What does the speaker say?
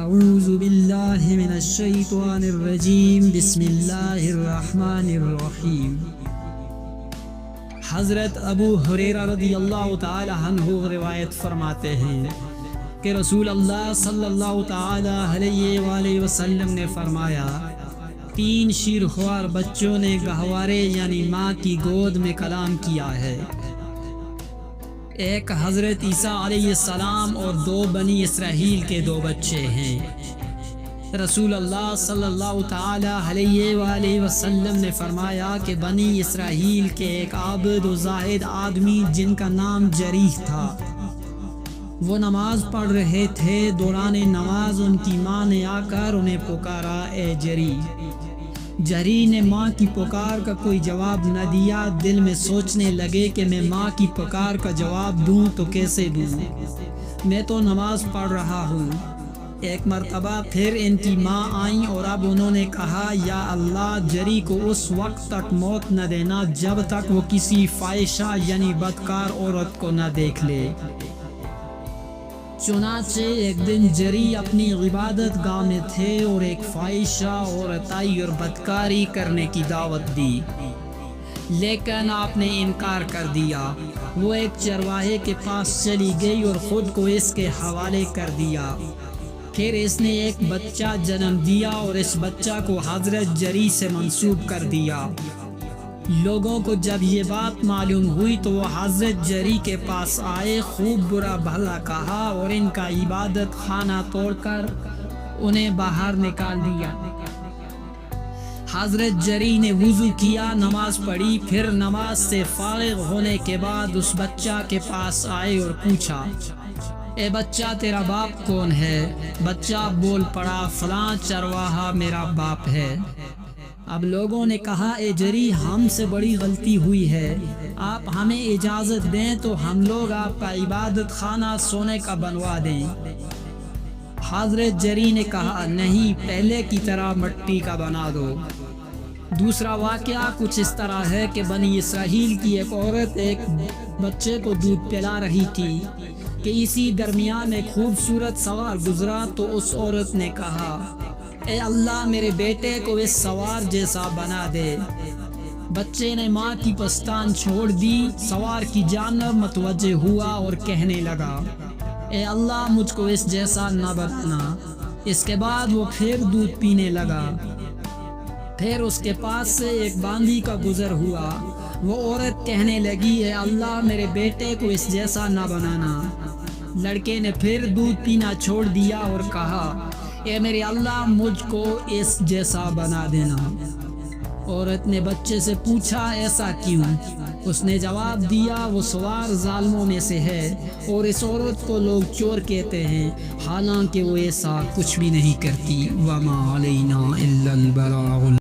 اعوذ باللہ من الشیطان الرجیم بسم اللہ الرحمن الرحیم۔ حضرت ابو ہریرہ رضی اللہ تعالی عنہ روایت فرماتے ہیں کہ رسول اللہ صلی اللہ تعالی علیہ وآلہ وسلم نے فرمایا، 3 شیرخوار بچوں نے گہوارے یعنی ماں کی گود میں کلام کیا ہے۔ ایک حضرت عیسیٰ علیہ السلام اور 2 بنی اسرائیل کے 2 بچے ہیں۔ رسول اللہ صلی اللہ تعالی علیہ وآلہ وسلم نے فرمایا کہ بنی اسرائیل کے ایک عابد و زاہد آدمی جن کا نام جریح تھا، وہ نماز پڑھ رہے تھے۔ دوران نماز ان کی ماں نے آ کر انہیں پکارا، اے جریح۔ جریح نے ماں کی پکار کا کوئی جواب نہ دیا۔ دل میں سوچنے لگے کہ میں ماں کی پکار کا جواب دوں تو کیسے دوں، میں تو نماز پڑھ رہا ہوں۔ ایک مرتبہ پھر ان کی ماں آئیں اور اب انہوں نے کہا، یا اللہ، جریح کو اس وقت تک موت نہ دینا جب تک وہ کسی فاحشہ یعنی بدکار عورت کو نہ دیکھ لے۔ چنانچہ ایک دن جریح اپنی عبادت گاہ میں تھے اور ایک فاحشہ عورت آئی اور بدکاری کرنے کی دعوت دی، لیکن آپ نے انکار کر دیا۔ وہ ایک چرواہے کے پاس چلی گئی اور خود کو اس کے حوالے کر دیا۔ پھر اس نے ایک بچہ جنم دیا اور اس بچہ کو حضرت جریح سے منسوب کر دیا۔ لوگوں کو جب یہ بات معلوم ہوئی تو وہ حضرت جریح کے پاس آئے، خوب برا بھلا کہا اور ان کا عبادت خانہ توڑ کر انہیں باہر نکال دیا۔ حضرت جریح نے وضو کیا، نماز پڑھی، پھر نماز سے فارغ ہونے کے بعد اس بچہ کے پاس آئے اور پوچھا، اے بچہ، تیرا باپ کون ہے؟ بچہ بول پڑا، فلاں چرواہا میرا باپ ہے۔ اب لوگوں نے کہا، اے جریح، ہم سے بڑی غلطی ہوئی ہے، آپ ہمیں اجازت دیں تو ہم لوگ آپ کا عبادت خانہ سونے کا بنوا دیں۔ حضرت جریح نے کہا، نہیں، پہلے کی طرح مٹی کا بنا دو۔ دوسرا واقعہ کچھ اس طرح ہے کہ بنی اسرائیل کی ایک عورت ایک بچے کو دودھ پلا رہی تھی کہ اسی درمیان ایک خوبصورت سوار گزرا تو اس عورت نے کہا، اے اللہ، میرے بیٹے کو اس سوار جیسا بنا دے۔ بچے نے ماں کی پستان چھوڑ دی، سوار کی جانب متوجہ ہوا اور کہنے لگا، اے اللہ، مجھ کو اس جیسا نہ بنانا۔ اس کے بعد وہ پھر دودھ پینے لگا۔ پھر اس کے پاس سے ایک باندھی کا گزر ہوا۔ وہ عورت کہنے لگی، اے اللہ، میرے بیٹے کو اس جیسا نہ بنانا۔ لڑکے نے پھر دودھ پینا چھوڑ دیا اور کہا، اے میرے اللہ، مجھ کو اس جیسا بنا دینا۔ عورت نے بچے سے پوچھا، ایسا کیوں؟ اس نے جواب دیا، وہ سوار ظالموں میں سے ہے اور اس عورت کو لوگ چور کہتے ہیں، حالانکہ وہ ایسا کچھ بھی نہیں کرتی۔ وَمَا عَلَيْنَا إِلَّا الْبَلَاغُ